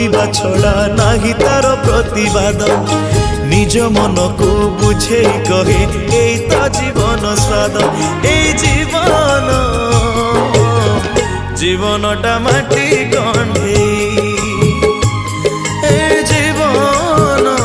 সহিবা ছড়া নাহি তার প্রতিবাদ নিজ মনকু বুঝেই কহে এই তো জীবন স্বাদ এই জীবন জীবনটা মাটি গন্ধেই এই জীবনটা